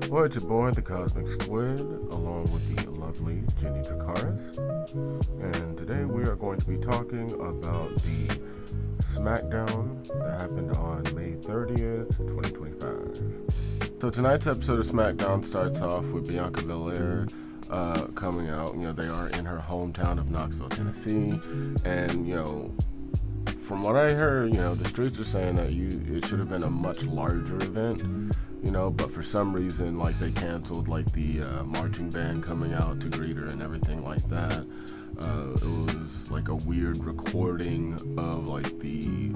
Well, it's your boy, the Cosmic Squid, along with the lovely Jenny Dracaris. And today we are going to be talking about the Smackdown that happened on May 30th, 2025. So tonight's episode of Smackdown starts off with Bianca Belair coming out. You know, they are in her hometown of Knoxville, Tennessee. And, you know, from what I heard, you know, the streets are saying that it should have been a much larger event. You know, but for some reason, like, they canceled, like, the marching band coming out to greet her and everything like that. It was, like, a weird recording of, like, the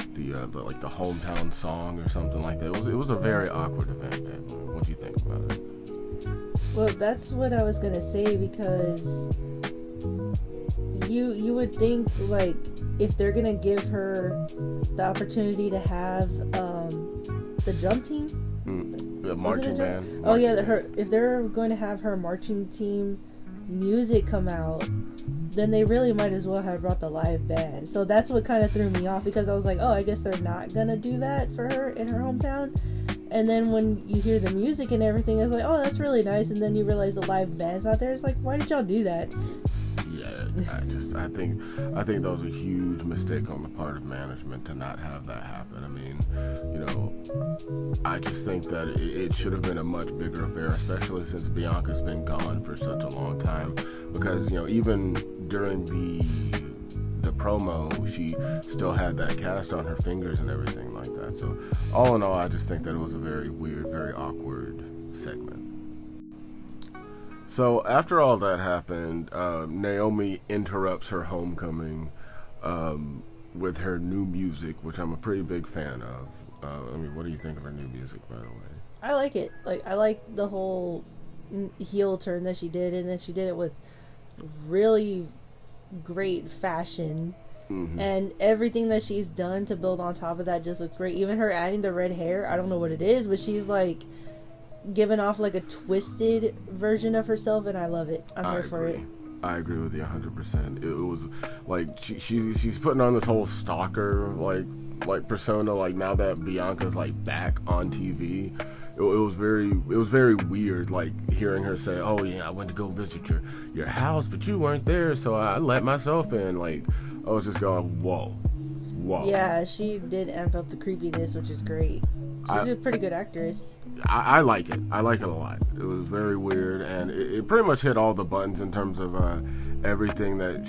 hometown song or something like that. It was a very awkward event. What do you think about it? Well, that's what I was going to say, because you would think, like, if they're going to give her the opportunity to have the drum team, the marching band. Oh yeah, if they're going to have her marching team music come out, then they really might as well have brought the live band. So that's what kind of threw me off, because I was like, oh, I guess they're not gonna do that for her in her hometown. And then when you hear the music and everything, it's like, oh, that's really nice. And then you realize the live band's out there. It's like, why did y'all do that? Yeah, I think that was a huge mistake on the part of management to not have that happen. I mean, you know, I just think that it should have been a much bigger affair, especially since Bianca's been gone for such a long time. Because, you know, even during the promo, she still had that cast on her fingers and everything like that. So all in all, I just think that it was a very weird, very awkward segment. So after all that happened, Naomi interrupts her homecoming with her new music, which I'm a pretty big fan of. I mean, what do you think of her new music, by the way? I like it. Like, I like the whole heel turn that she did, and then she did it with really great fashion. Mm-hmm. And everything that she's done to build on top of that just looks great. Even her adding the red hair, I don't know what it is, but she's like giving off like a twisted version of herself, and I love it. I'm here for it. I agree with you 100%. It was like she's putting on this whole stalker like persona. Like, now that Bianca's like back on TV, it was very weird. Like, hearing her say, "Oh yeah, I went to go visit your house, but you weren't there, so I let myself in." Like, I was just going, whoa. Yeah, she did amp up the creepiness, which is great. She's a pretty good actress. I like it. I like it a lot. It was very weird, and it pretty much hit all the buttons in terms of everything that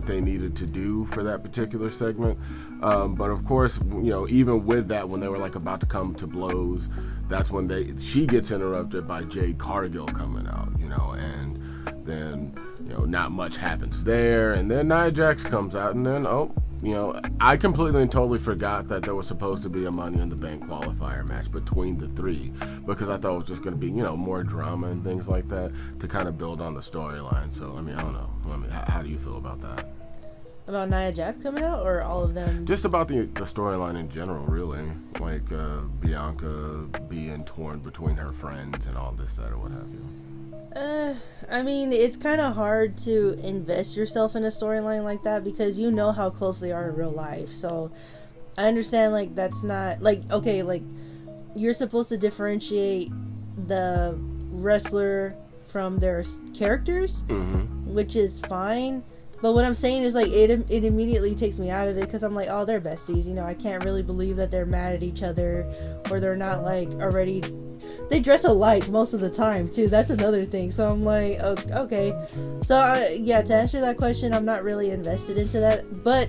they needed to do for that particular segment. But of course, you know, even with that, when they were like about to come to blows, that's when she gets interrupted by Jade Cargill coming out, you know, and then, you know, not much happens there, and then Nia Jax comes out, and then, you know, I completely and totally forgot that there was supposed to be a Money in the Bank qualifier match between the three, because I thought it was just going to be, you know, more drama and things like that to kind of build on the storyline. So, I mean, I don't know. I mean, how do you feel about that? About Nia Jax coming out, or all of them? Just about the storyline in general, really. Like, Bianca being torn between her friends and all this, that, or what have you. I mean, it's kind of hard to invest yourself in a storyline like that, because you know how close they are in real life. So I understand, like, that's not like, okay, like, you're supposed to differentiate the wrestler from their characters, which is fine. But what I'm saying is, like, it immediately takes me out of it, because I'm like, oh, they're besties, you know. I can't really believe that they're mad at each other, or they're not, like, already. They dress alike most of the time, too. That's another thing. So I'm like, okay. So, yeah, to answer that question, I'm not really invested into that. But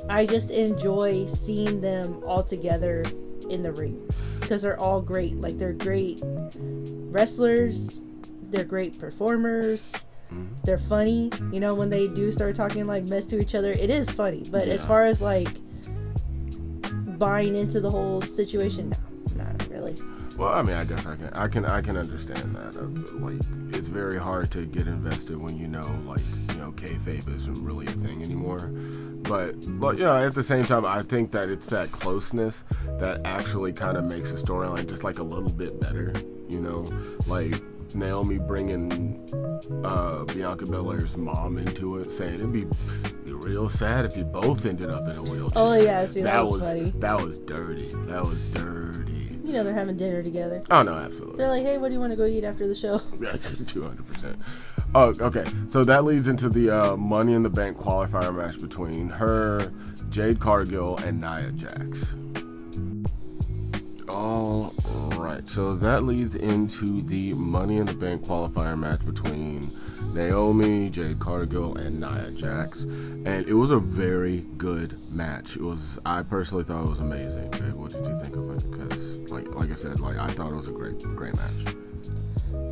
I just enjoy seeing them all together in the ring, because they're all great. Like, they're great wrestlers. They're great performers. They're funny. You know, when they do start talking, like, mess to each other, it is funny. But as far as, like, buying into the whole situation, no, not really. Well, I mean, I guess I can understand that. Like, it's very hard to get invested when you know, like, you know, kayfabe isn't really a thing anymore. But yeah, at the same time, I think that it's that closeness that actually kind of makes the storyline just like a little bit better. You know, like Naomi bringing Bianca Belair's mom into it, saying it'd be real sad if you both ended up in a wheelchair. Oh yeah, see, that was funny. That was dirty. That was dirty. they're having dinner together. Oh no, absolutely. They're like, hey, what do you want to go eat after the show? That's 200%. Oh, okay. So that leads into the Money in the Bank qualifier match between her, Jade Cargill, and Nia Jax. All right. So that leads into the Money in the Bank qualifier match between Naomi, Jade Cargill, and Nia Jax, and it was a very good match. I personally thought it was amazing. Okay, what did you think of it? Because, like I said, I thought it was a great match.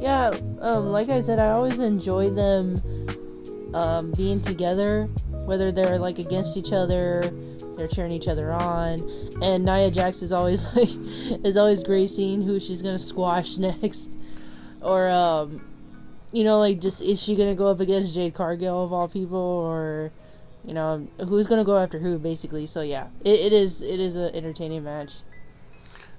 Yeah, like I said, I always enjoy them being together, whether they're like against each other, they're cheering each other on, and Nia Jax is always great seeing who she's gonna squash next, or just is she gonna go up against Jade Cargill of all people, or who's gonna go after who, basically. So yeah, it is an entertaining match,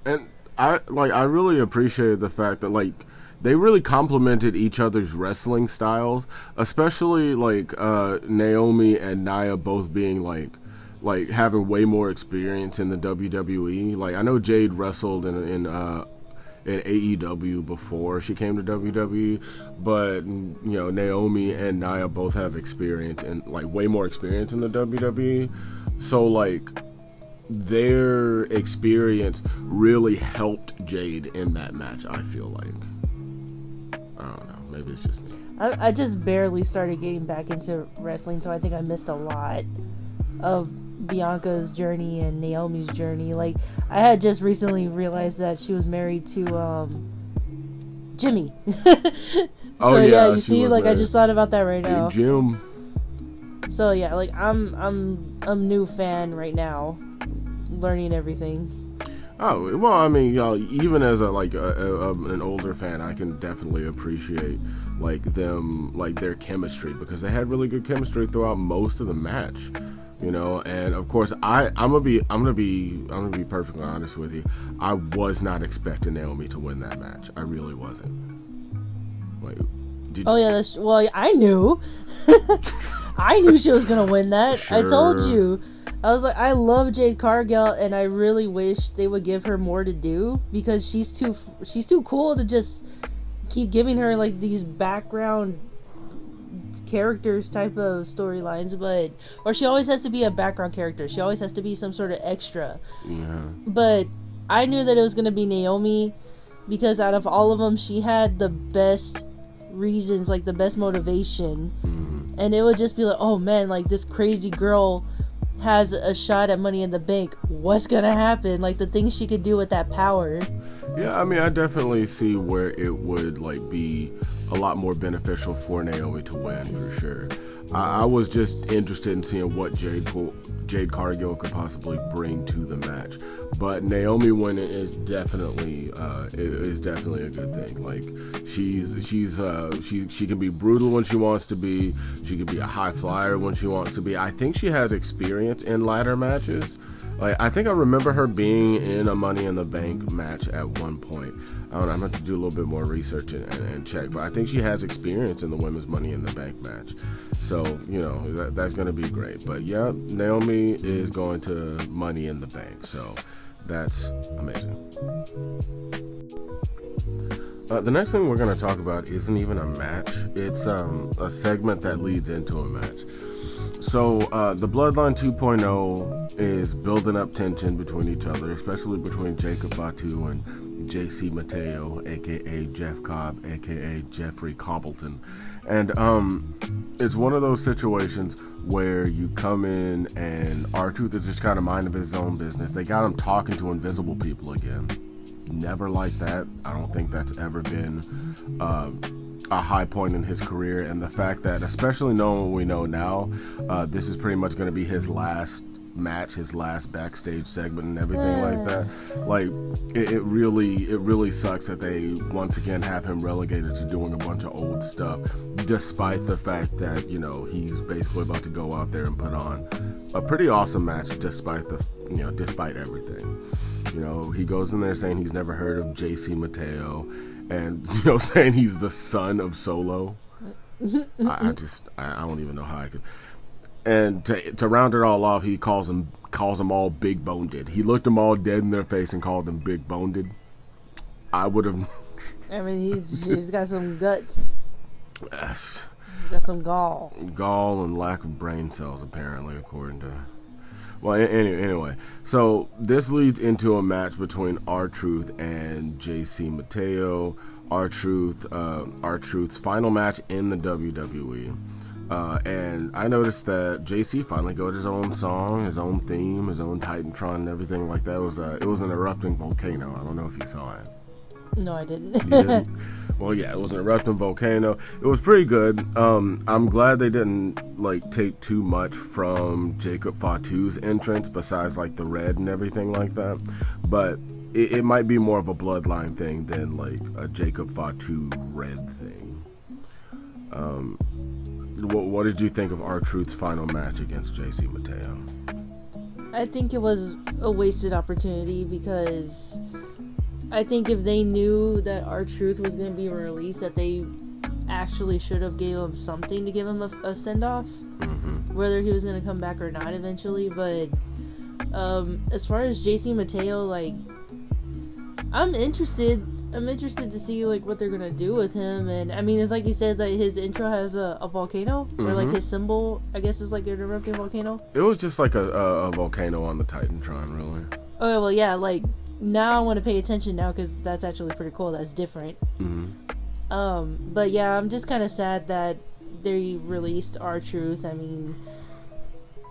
and I really appreciated the fact that they really complemented each other's wrestling styles, especially Naomi and Nia both being having way more experience in the WWE. I know Jade wrestled in AEW before she came to WWE, but Naomi and Nia both have experience and way more experience in the WWE. So their experience really helped Jade in that match. I feel like. I don't know. Maybe it's just me. I just barely started getting back into wrestling, so I think I missed a lot of Bianca's journey and Naomi's journey. I had just recently realized that she was married to Jimmy. Oh yeah, you see, I just thought about that right now. Hey, Jim. So yeah, I'm a new fan right now, learning everything. Oh well, I mean, even as an older fan, I can definitely appreciate their chemistry, because they had really good chemistry throughout most of the match. And of course, I'm gonna be perfectly honest with you. I was not expecting Naomi to win that match. I really wasn't. I knew. I knew she was gonna win that. Sure. I told you. I was like, I love Jade Cargill, and I really wish they would give her more to do, because she's too cool to just keep giving her these background characters type of storylines, or she always has to be a background character. She always has to be some sort of extra. Yeah. But I knew that it was going to be Naomi, because out of all of them, she had the best reasons, the best motivation. Mm-hmm. And it would just be oh man, this crazy girl has a shot at Money in the Bank. What's going to happen? The things she could do with that power. Yeah, I mean, I definitely see where it would be a lot more beneficial for Naomi to win, for sure. I was just interested in seeing what Jade Cargill could possibly bring to the match, but Naomi winning is definitely a good thing. She can be brutal when she wants to be. She can be a high flyer when she wants to be. I think she has experience in ladder matches. I think I remember her being in a Money in the Bank match at one point. I don't know, I'm going to have to do a little bit more research and check, but I think she has experience in the women's Money in the Bank match. So, that's going to be great. But yeah, Naomi is going to Money in the Bank, so that's amazing. The next thing we're going to talk about isn't even a match. It's a segment that leads into a match. So, the Bloodline 2.0 is building up tension between each other, especially between Jacob Fatu and JC Mateo, aka Jeff Cobb, aka Jeffrey Cobbleton. And it's one of those situations where you come in and R-Truth is just kind of minding his own business. They got him talking to invisible people again. Never like that. I don't think that's ever been a high point in his career, and the fact that, especially knowing what we know now, this is pretty much going to be his last match, his last backstage segment and everything like that. It really sucks that they once again have him relegated to doing a bunch of old stuff, despite the fact that he's basically about to go out there and put on a pretty awesome match, despite everything. He goes in there saying he's never heard of JC Mateo, and saying he's the son of Solo. I don't even know how I could. And to round it all off, he calls them all big boned. He looked them all dead in their face and called them big boned. I would have. I mean, he's got some guts. He's got some gall. Gall and lack of brain cells, apparently, according to. Well, anyway, so this leads into a match between R-Truth and JC Mateo. R-Truth's final match in the WWE. And I noticed that JC finally got his own song, his own theme, his own Titantron and everything like that. It was an erupting volcano. I don't know if you saw it. No, I didn't. You didn't? Well, yeah, it was an erupting volcano. It was pretty good. I'm glad they didn't take too much from Jacob Fatu's entrance, besides the red and everything like that. But it might be more of a bloodline thing than a Jacob Fatu red thing. What did you think of R-Truth's final match against JC Mateo? I think it was a wasted opportunity because I think if they knew that R-Truth was going to be released, that they actually should have gave him something to give him a send-off. Mm-hmm. Whether he was going to come back or not eventually. But as far as JC Mateo, I'm interested to see what they're gonna do with him. And I mean, it's like you said that his intro has a volcano, or his symbol, I guess, is an erupting volcano. It was just a volcano on the Titantron, really. Oh well, yeah. Now I want to pay attention now because that's actually pretty cool. That's different. Mm-hmm. But yeah, I'm just kind of sad that they released R-Truth. I mean,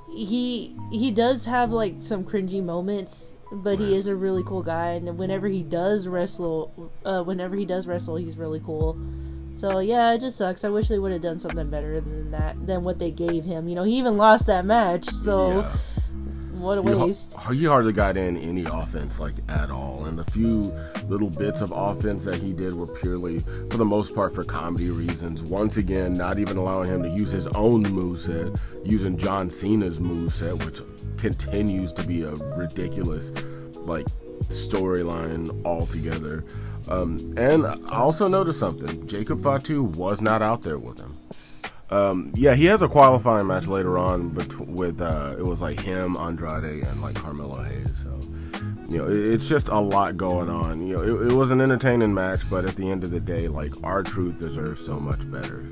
he does have some cringy moments. But he is a really cool guy, and whenever he does wrestle, he's really cool. So yeah, it just sucks. I wish they would have done something better than what they gave him. He even lost that match, so yeah. What a waste. He hardly got in any offense at all, and the few little bits of offense that he did were purely, for the most part, for comedy reasons. Once again, not even allowing him to use his own moveset, using John Cena's moveset, which continues to be a ridiculous storyline altogether. And I also noticed something. Jacob Fatu was not out there with him. Yeah, he has a qualifying match later on with it was him, Andrade, and Carmelo Hayes. So it's just a lot going on. It was an entertaining match, but at the end of the day, R-Truth deserves so much better.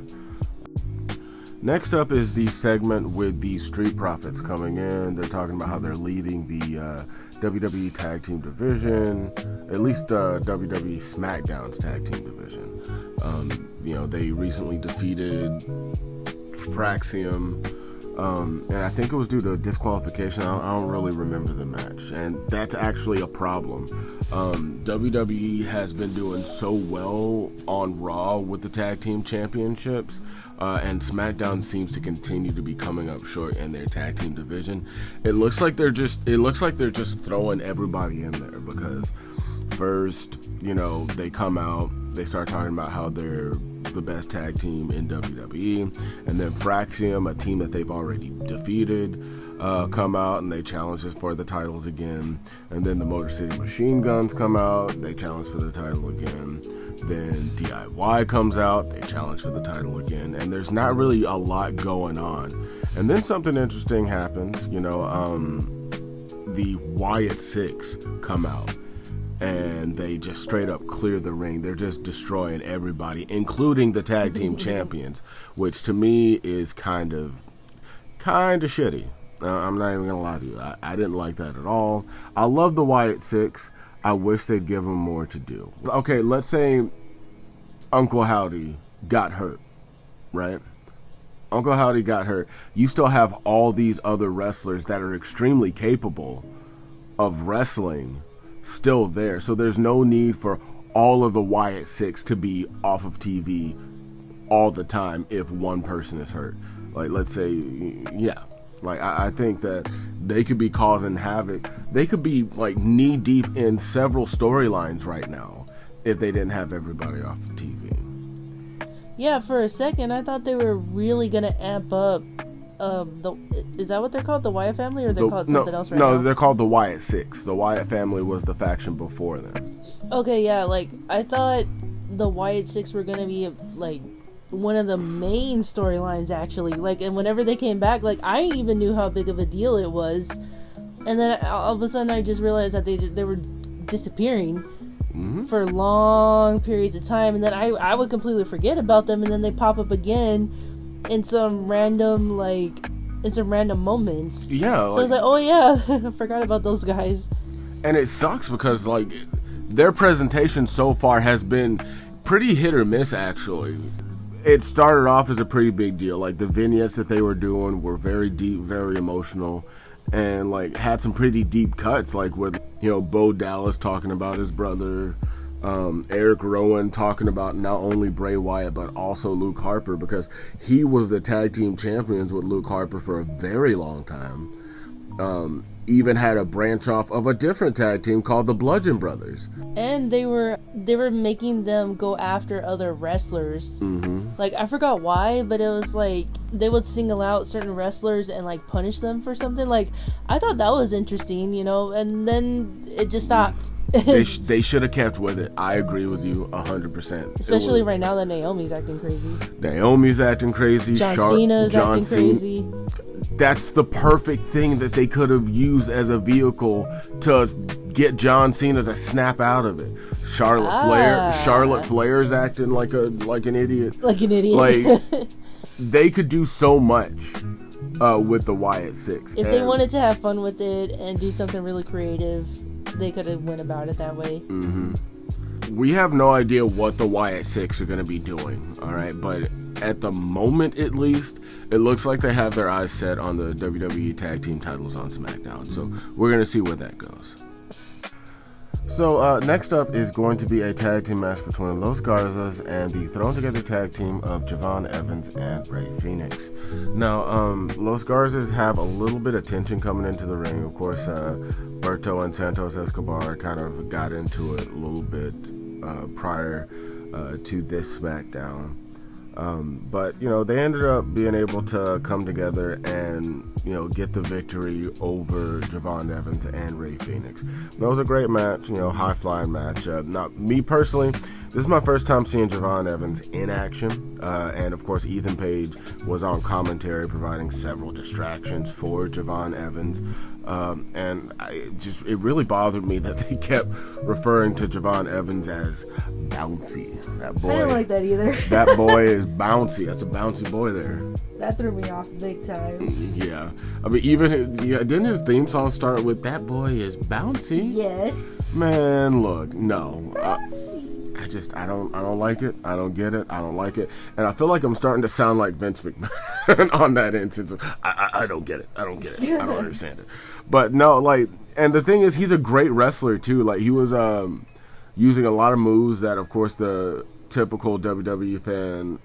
Next up is the segment with the Street Profits coming in. They're talking about how they're leading the WWE Tag Team Division, at least WWE SmackDown's Tag Team Division. They recently defeated Praxium, and I think it was due to disqualification. I don't really remember the match, and that's actually a problem. WWE has been doing so well on Raw with the Tag Team Championships. And SmackDown seems to continue to be coming up short in their tag team division. It looks like they're just throwing everybody in there because first, they come out, they start talking about how they're the best tag team in WWE, and then Praxium, a team that they've already defeated, come out and they challenge us for the titles again. And then the Motor City Machine Guns come out, they challenge for the title again. Then DIY comes out, they challenge for the title again, and there's not really a lot going on. And then something interesting happens, the Wyatt Six come out, and they just straight up clear the ring. They're just destroying everybody, including the tag team champions, which to me is kind of shitty. I'm not even gonna lie to you. I didn't like that at all. I love the Wyatt Six. I wish they'd give him more to do. Okay, let's say Uncle Howdy got hurt, right? Uncle Howdy got hurt. You still have all these other wrestlers that are extremely capable of wrestling still there. So there's no need for all of the Wyatt Six to be off of TV all the time if one person is hurt. Let's say, yeah. I think that they could be causing havoc. They could be knee deep in several storylines right now if they didn't have everybody off of TV. Yeah, for a second I thought they were really gonna amp up. Is that what they're called, the Wyatt family, or they're called something else right now? No, they're called the Wyatt Six. The Wyatt family was the faction before them. Okay, yeah, I thought the Wyatt Six were gonna be one of the main storylines actually, and whenever they came back, I even knew how big of a deal it was, and then all of a sudden I just realized that they were disappearing. for long periods of time, and then I would completely forget about them, and then they pop up again in some random moments. Yeah. So I was like, oh yeah, I forgot about those guys. And it sucks because like their presentation so far has been pretty hit or miss, actually. It started off as a pretty big deal. Like the vignettes that they were doing were very deep, very emotional, and like had some pretty deep cuts, like with, you know, Bo Dallas talking about his brother, Eric Rowan talking about not only Bray Wyatt but also Luke Harper, because he was the tag team champions with Luke Harper for a very long time. Even had a branch off of a different tag team called the Bludgeon Brothers. And they were making them go after other wrestlers. Like, I forgot why, but it was like they would single out certain wrestlers and like punish them for something. Like, I thought that was interesting, you know, and then it just stopped. They should have kept with it. I agree with you 100%. Especially right now that Naomi's acting crazy. Naomi's acting crazy. John Cena's acting crazy. That's the perfect thing that they could have used as a vehicle to get John Cena to snap out of it. Charlotte Flair's acting like an idiot. Like an idiot. Like, they could do so much with the Wyatt Six. If they wanted to have fun with it and do something really creative, they could have went about it that way. We have no idea what the Wyatt Six are going to be doing, all right? But at the moment, at least, it looks like they have their eyes set on the WWE Tag Team titles on SmackDown. So we're going to see where that goes. So next up is going to be a tag team match between Los Garzas and the thrown together tag team of Javon Evans and Rey Fenix. Now, Los Garzas have a little bit of tension coming into the ring. Of course, Berto and Santos Escobar kind of got into it a little bit prior to this SmackDown. But, you know, they ended up being able to come together and, you know, get the victory over Javon Evans and Rey Fenix. That was a great match, you know, high-flying match. Not me personally, this is my first time seeing Javon Evans in action. And, of course, Ethan Page was on commentary providing several distractions for Javon Evans. And it really bothered me that they kept referring to Javon Evans as bouncy. That boy, I didn't like that either. That boy is bouncy. That's a bouncy boy there. That threw me off big time. Yeah. I mean, didn't his theme song start with "That boy is bouncy"? Yes. Man, look, no. I don't like it. I don't get it. I don't like it. And I feel like I'm starting to sound like Vince McMahon on that instance. I don't get it. I don't get it. I don't understand it. But no, like, and the thing is, he's a great wrestler too. Like, he was using a lot of moves that, of course, the typical WWE fan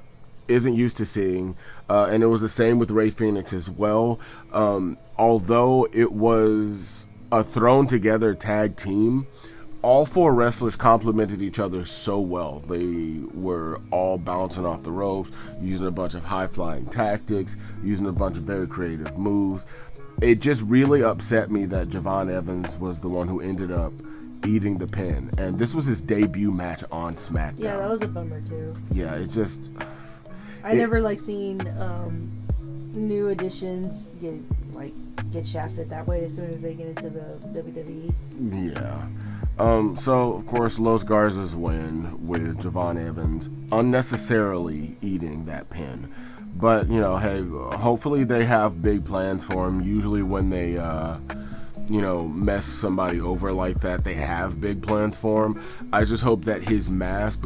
isn't used to seeing. And it was the same with Rey Fenix as well. Although it was a thrown together tag team, all four wrestlers complemented each other so well. They were all bouncing off the ropes, using a bunch of high-flying tactics, using a bunch of very creative moves. It just really upset me that Javon Evans was the one who ended up eating the pin. And this was his debut match on SmackDown. Yeah, that was a bummer too. Yeah, it just... I never like seeing new additions get shafted that way as soon as they get into the WWE. Yeah. So, of course, Los Garzas win with Javon Evans unnecessarily eating that pin. But, you know, hey, hopefully they have big plans for him. Usually when they, mess somebody over like that, they have big plans for him. I just hope that his mask,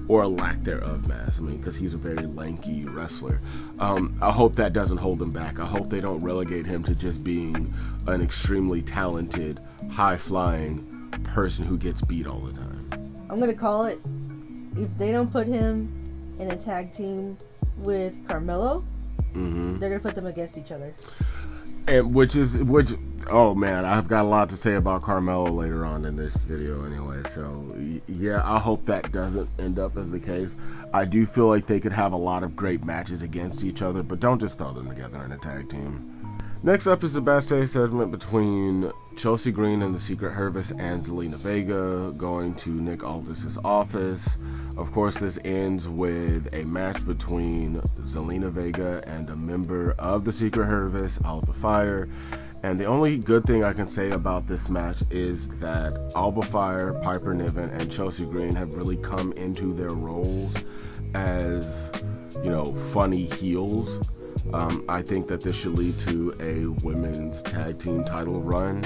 or a lack thereof mask, because he's a very lanky wrestler, I hope that doesn't hold him back. I hope they don't relegate him to just being an extremely talented, high-flying person who gets beat all the time. I'm going to call it, if they don't put him in a tag team with Carmelo, they're going to put them against each other. And oh man, I've got a lot to say about Carmelo later on in this video anyway, so yeah, I hope that doesn't end up as the case. I do feel like they could have a lot of great matches against each other, but don't just throw them together in a tag team. Next up is the backstage segment between Chelsea Green and the Secret Service and Zelina Vega going to Nick Aldis's office. Of course, this ends with a match between Zelina Vega and a member of the Secret Service, Alba Fire. And the only good thing I can say about this match is that Alba Fire, Piper Niven, and Chelsea Green have really come into their roles as, funny heels. I think that this should lead to a women's tag team title run,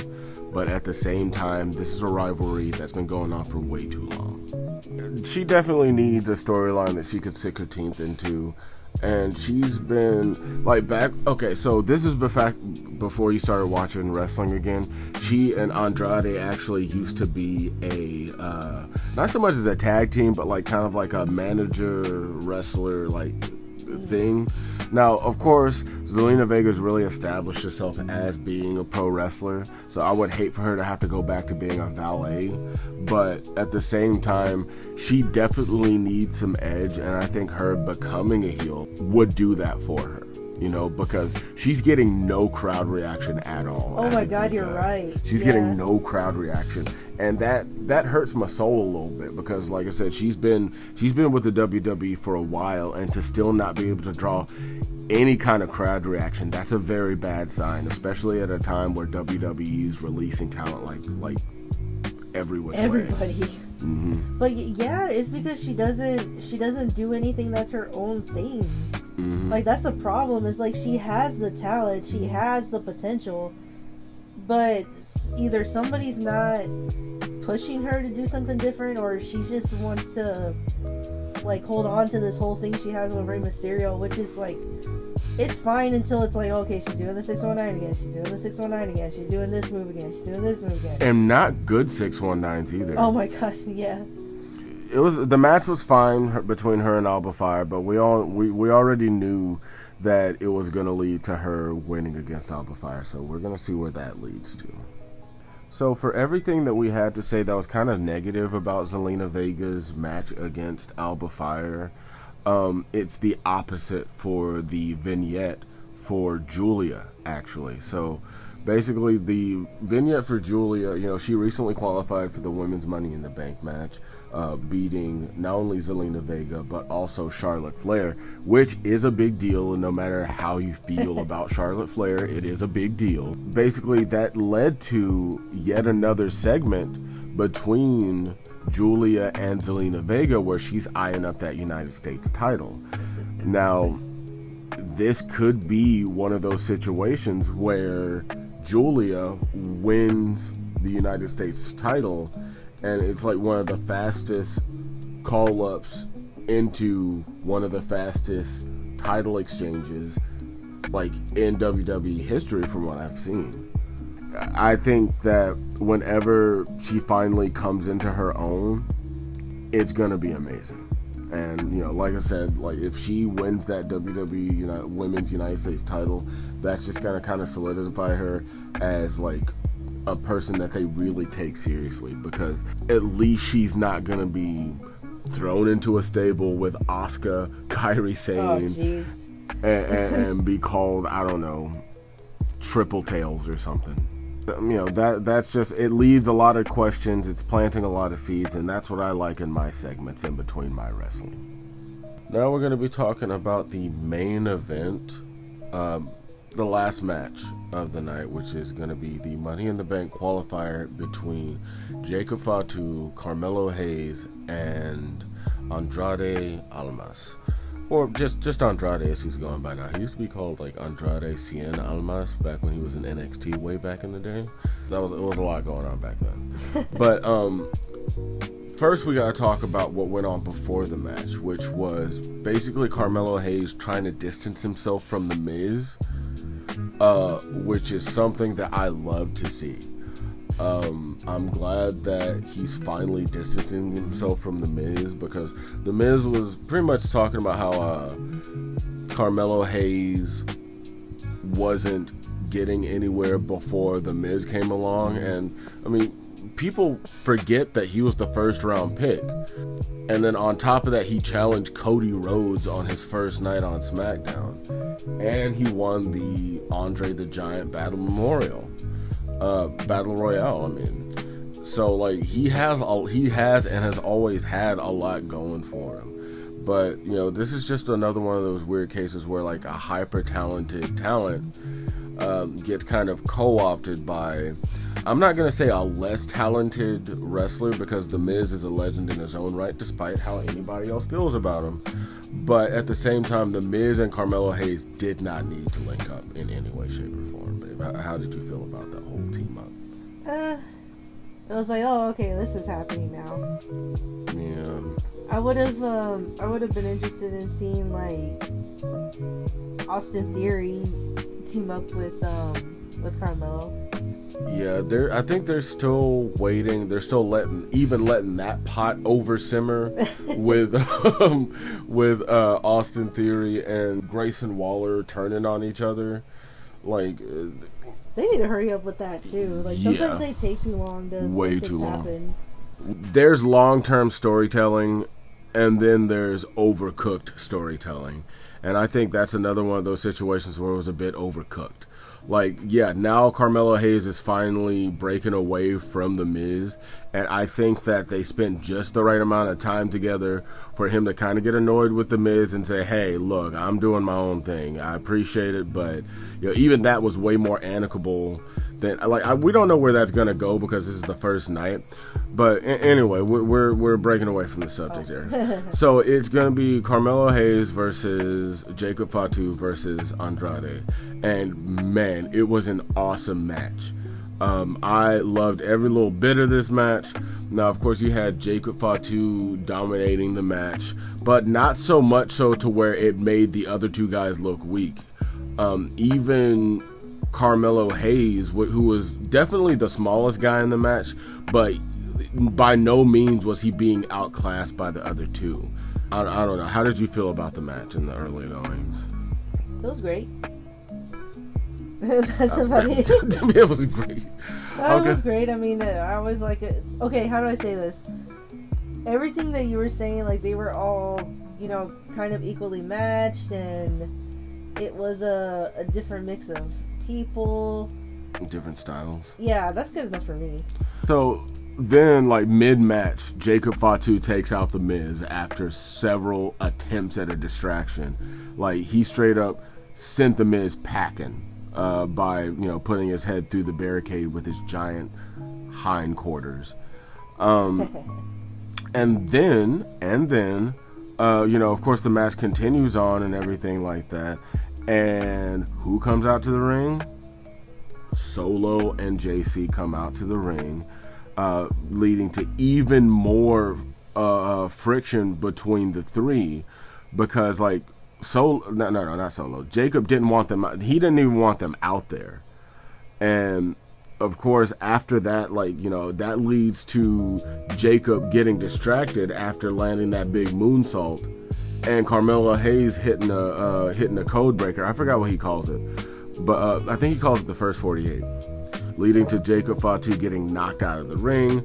but at the same time, this is a rivalry that's been going on for way too long. She definitely needs a storyline that she could sink her teeth into, and she's been okay, so this is before you started watching wrestling again. She and Andrade actually used to be a not so much as a tag team, but kind of like a manager wrestler thing. Now, of course, Zelina Vega's really established herself as being a pro wrestler, so I would hate for her to have to go back to being a valet, but at the same time, she definitely needs some edge, and I think her becoming a heel would do that for her, because she's getting no crowd reaction at all. Oh my God, you're right. She's getting no crowd reaction, and that hurts my soul a little bit, because like I said, she's been with the WWE for a while, and to still not be able to draw any kind of crowd reaction, that's a very bad sign, especially at a time where WWE is releasing talent like every which way. Everybody. Mm-hmm. But yeah, it's because she doesn't do anything that's her own thing. Mm-hmm. That's the problem. Is she has the talent, she has the potential, but either somebody's not pushing her to do something different, or she just wants to hold on to this whole thing she has with Rey Mysterio, which is it's fine until it's okay, she's doing the 619 again, she's doing the 619 again, she's doing this move again, she's doing this move again. And not good 619s either. Oh my God, yeah. The match was fine between her and Alba Fire, but we already knew that it was going to lead to her winning against Alba Fire, so we're going to see where that leads to. So for everything that we had to say that was kind of negative about Zelina Vega's match against Alba Fire, it's the opposite for the vignette for Julia, actually. So basically, the vignette for Julia, she recently qualified for the Women's Money in the Bank match, beating not only Zelina Vega, but also Charlotte Flair, which is a big deal, and no matter how you feel about Charlotte Flair, it is a big deal. Basically, that led to yet another segment between Julia and Zelina Vega, where she's eyeing up that United States title. Now, this could be one of those situations where Julia wins the United States title, and it's one of the fastest call-ups into one of the fastest title exchanges in WWE history from what I've seen. I think that whenever she finally comes into her own, it's gonna be amazing. And like I said, if she wins that WWE Women's United States title, that's just gonna kind of solidify her as a person that they really take seriously, because at least she's not gonna be thrown into a stable with Asuka, Kairi Sane, and be called, I don't know, Triple Tails or something. That's just, it leads a lot of questions, it's planting a lot of seeds, and that's what I like in my segments in between my wrestling. Now we're going to be talking about the main event, the last match of the night, which is going to be the Money in the Bank qualifier between Jacob Fatu, Carmelo Hayes, and Andrade Almas. Or just Andrade, as he's going by now. He used to be called Andrade Cien Almas back when he was in NXT way back in the day. It was a lot going on back then. But first we gotta talk about what went on before the match, which was basically Carmelo Hayes trying to distance himself from The Miz, which is something that I love to see. I'm glad that he's finally distancing himself from The Miz, because The Miz was pretty much talking about how Carmelo Hayes wasn't getting anywhere before The Miz came along, and I mean, people forget that he was the first round pick, and then on top of that, he challenged Cody Rhodes on his first night on Smackdown, and he won the Andre the Giant Battle Royale. I mean, so he has and has always had a lot going for him. But this is just another one of those weird cases where a hyper talented talent gets kind of co-opted by, I'm not going to say a less talented wrestler, because The Miz is a legend in his own right, despite how anybody else feels about him. But at the same time, The Miz and Carmelo Hayes did not need to link up in any way, shape, or form. Babe, how did you feel about that whole team up? It was like, oh, okay, this is happening now. Yeah. I would have been interested in seeing like Austin Theory team up with Carmelo. Yeah, I think they're still waiting. They're still letting that pot over simmer with Austin Theory and Grayson Waller turning on each other. Like, they need to hurry up with that too. Like, sometimes they take too long to way too long. Happen. There's long-term storytelling, and then there's overcooked storytelling, and I think that's another one of those situations where it was a bit overcooked. Like, yeah, now Carmelo Hayes is finally breaking away from The Miz, and I think that they spent just the right amount of time together for him to kind of get annoyed with The Miz and say, hey, look, I'm doing my own thing. I appreciate it, but even that was way more amicable than, like, we don't know where that's going to go because this is the first night. But anyway, we're breaking away from the subject here. So it's going to be Carmelo Hayes versus Jacob Fatu versus Andrade. And man, it was an awesome match. I loved every little bit of this match. Now, of course, you had Jacob Fatu dominating the match, but not so much so to where it made the other two guys look weak. Even Carmelo Hayes, who was definitely the smallest guy in the match, but by no means was he being outclassed by the other two. I don't know. How did you feel about the match in the early goings? It was great. That's about it. To me, it was great. It was great. I mean, I was like, okay, how do I say this? Everything that you were saying, like, they were all, kind of equally matched, and it was a different mix of people. Different styles. Yeah, that's good enough for me. So then, like, mid-match, Jacob Fatu takes out The Miz after several attempts at a distraction. Like, he straight up sent The Miz packing by, putting his head through the barricade with his giant hindquarters. And then, of course, the match continues on and everything like that. And who comes out to the ring? Solo and JC come out to the ring, leading to even more friction between the three, because not Solo. Jacob didn't want them. He didn't even want them out there, and of course after that, that leads to Jacob getting distracted after landing that big moonsault, and Carmelo Hayes hitting a code breaker. I forgot what he calls it. But I think he calls it the first 48, leading to Jacob Fatu getting knocked out of the ring.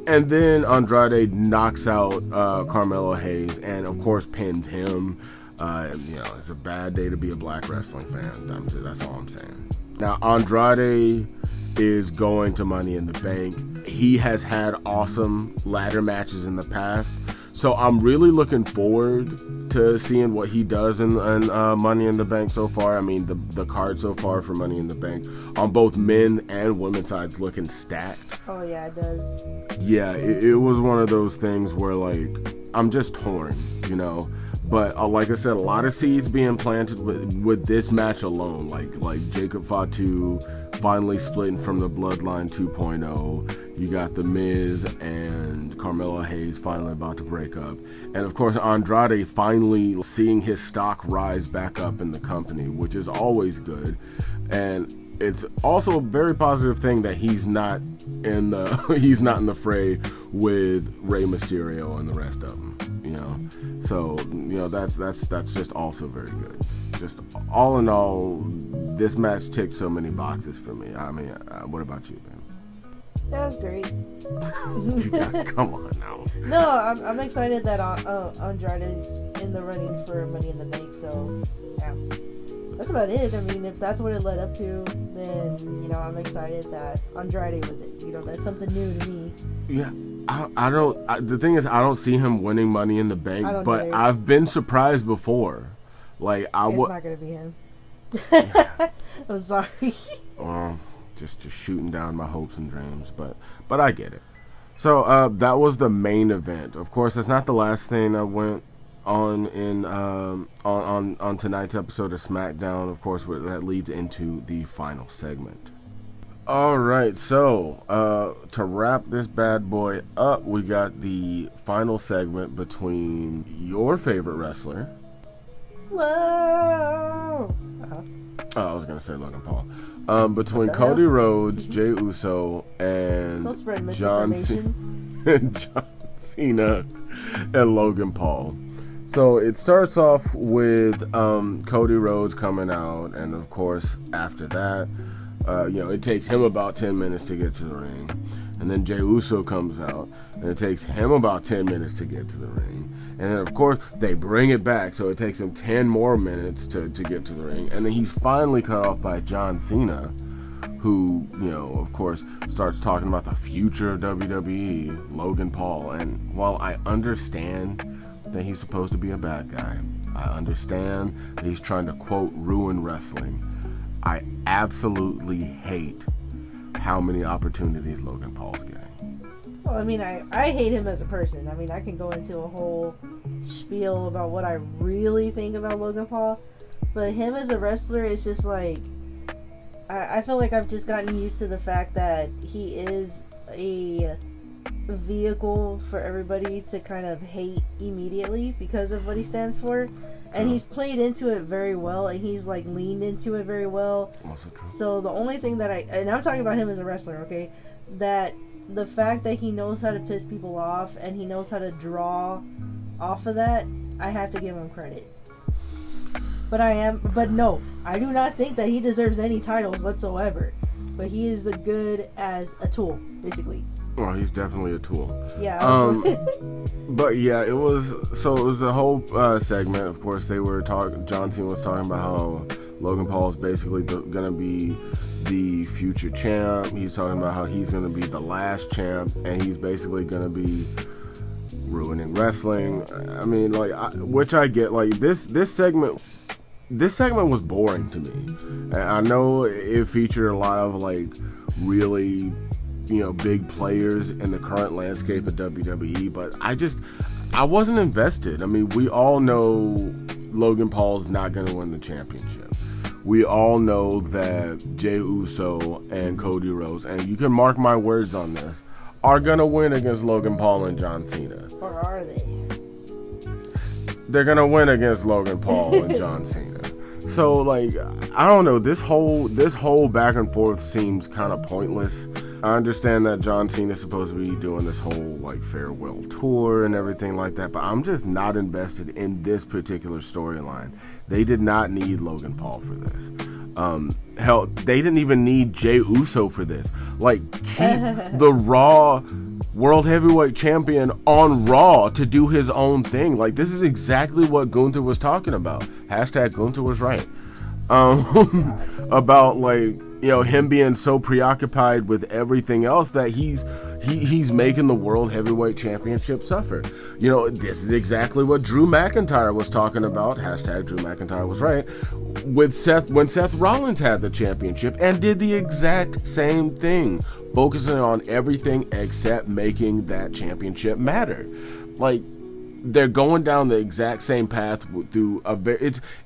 And then Andrade knocks out Carmelo Hayes and, of course, pins him. It's a bad day to be a black wrestling fan. That's all I'm saying. Now, Andrade is going to Money in the Bank. He has had awesome ladder matches in the past. So I'm really looking forward to seeing what he does in Money in the Bank so far. I mean, the card so far for Money in the Bank on both men and women's sides looking stacked. Oh, yeah, it does. Yeah, it was one of those things where, like, I'm just torn, But like I said, a lot of seeds being planted with this match alone. Like Jacob Fatu finally splitting from the Bloodline 2.0. You got The Miz and Carmelo Hayes finally about to break up. And of course, Andrade finally seeing his stock rise back up in the company, which is always good. And it's also a very positive thing that he's not in the fray with Rey Mysterio and the rest of them. So that's just also very good. Just all in all, this match ticked so many boxes for me. I mean, what about you, Ben? That was great. Come on now. No, I'm excited that Andrade is in the running for Money in the Bank. So yeah, that's about it. I mean, if that's what it led up to, then I'm excited that Andrade was it. That's something new to me. Yeah. The thing is, I don't see him winning Money in the Bank, but I've been surprised before. Like, it's not gonna be him. I'm sorry. Just shooting down my hopes and dreams, but I get it. So that was the main event. Of course, that's not the last thing that went on in on tonight's episode of SmackDown. Of course, that leads into the final segment. All right, so to wrap this bad boy up, we got the final segment between your favorite wrestler. Whoa! Oh, I was gonna say Logan Paul. Between Cody Rhodes, Jey Uso, and John Cena and Logan Paul. So it starts off with Cody Rhodes coming out, and of course after that, it takes him about 10 minutes to get to the ring. And then Jey Uso comes out, and it takes him about 10 minutes to get to the ring. And then, of course, they bring it back, so it takes him 10 more minutes to get to the ring. And then he's finally cut off by John Cena, who, of course, starts talking about the future of WWE, Logan Paul. And while I understand that he's supposed to be a bad guy, I understand that he's trying to, quote, ruin wrestling, I absolutely hate how many opportunities Logan Paul's getting. Well, I mean, I hate him as a person. I mean, I can go into a whole spiel about what I really think about Logan Paul, but him as a wrestler is just like, I feel like I've just gotten used to the fact that he is a vehicle for everybody to kind of hate immediately because of what he stands for. And he's played into it very well, and he's like leaned into it very well. Also true. So the only thing that and I'm talking about him as a wrestler, okay, that the fact that he knows how to piss people off and he knows how to draw off of that, I have to give him credit. But no, I do not think that he deserves any titles whatsoever. But he is as good as a tool, basically. Well, he's definitely a tool. Yeah. But yeah, it was a whole segment. Of course, John Cena was talking about how Logan Paul is basically gonna be the future champ. He's talking about how he's gonna be the last champ, and he's basically gonna be ruining wrestling. I mean, which I get. Like this segment was boring to me. I know it featured a lot of really big players in the current landscape of WWE, but I wasn't invested. I mean, we all know Logan Paul's not going to win the championship. We all know that Jey Uso and Cody Rhodes, and you can mark my words on this, are going to win against Logan Paul and John Cena. Or are they? They're going to win against Logan Paul and John Cena. So, I don't know, this whole back and forth seems kind of pointless. I understand that John Cena's supposed to be doing this whole farewell tour and everything like that, but I'm just not invested in this particular storyline. They did not need Logan Paul for this. Hell, they didn't even need Jey Uso for this. Keep the Raw World Heavyweight Champion on Raw to do his own thing. This is exactly what Gunther was talking about. Hashtag Gunther was right. About him being so preoccupied with everything else that he's making the World Heavyweight Championship suffer. This is exactly what Drew McIntyre was talking about. Hashtag Drew McIntyre was right. With when Seth Rollins had the championship and did the exact same thing, focusing on everything except making that championship matter. They're going down the exact same path through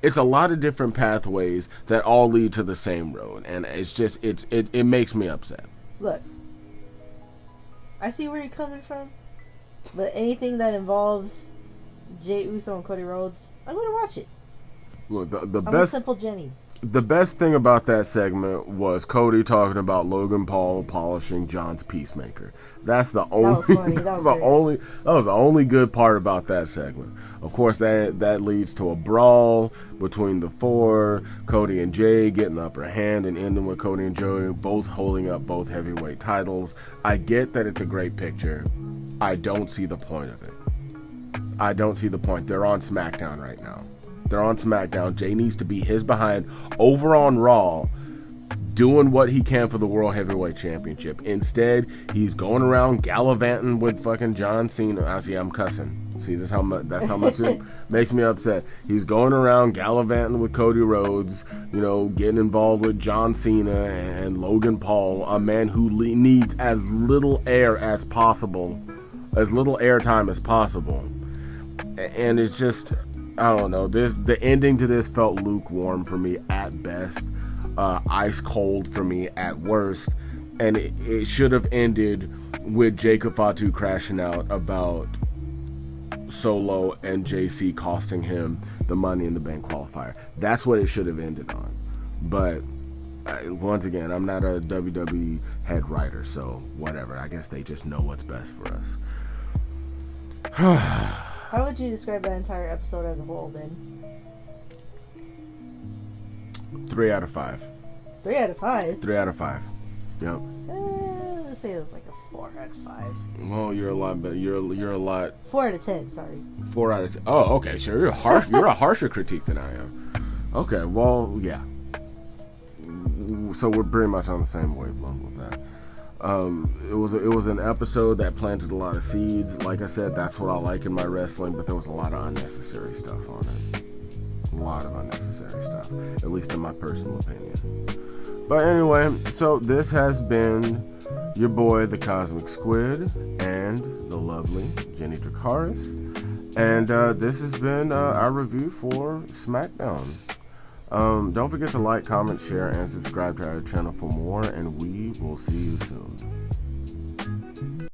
it's a lot of different pathways that all lead to the same road, and it makes me upset. Look, I see where you're coming from, but anything that involves Jey Uso and Cody Rhodes, I'm gonna watch it. Look, I'm a simple Jenny. The best thing about that segment was Cody talking about Logan Paul polishing John's Peacemaker. That's the only. That was the only good part about that segment. Of course, that leads to a brawl between the four. Cody and Jay getting the upper hand and ending with Cody and Joey both holding up both heavyweight titles. I get that it's a great picture. I don't see the point of it. I don't see the point. They're on SmackDown right now. They're on SmackDown. Jay needs to be his behind over on Raw, doing what he can for the World Heavyweight Championship. Instead, he's going around gallivanting with fucking John Cena. I see, I'm cussing. See, that's how much it makes me upset. He's going around gallivanting with Cody Rhodes, you know, getting involved with John Cena and Logan Paul, a man who needs as little air as possible, as little airtime as possible. And it's just, I don't know. The ending to this felt lukewarm for me at best, ice cold for me at worst, and it should have ended with Jacob Fatu crashing out about Solo and JC costing him the Money in the Bank qualifier. That's what it should have ended on. But once again, I'm not a WWE head writer, so whatever. I guess they just know what's best for us. How would you describe that entire episode as a whole, then? 3 out of 5. 3 out of 5? 3 out of 5. Yep. Let's say it was like a 4 out of 5. Well, you're a lot better. You're a lot. 4 out of 10. Sorry. 4 out of 10. Oh, okay. Sure. You're harsh. You're a harsher critique than I am. Okay. Well, yeah. So we're pretty much on the same wavelength with that. It was an episode that planted a lot of seeds. Like I said, that's what I like in my wrestling. But there was a lot of unnecessary stuff on it. A lot of unnecessary stuff, at least in my personal opinion. But anyway, so this has been your boy, the Cosmic Squid, and the lovely Jenny Dracarys. And this has been our review for Smackdown. Don't forget to like, comment, share, and subscribe to our channel for more, and we will see you soon.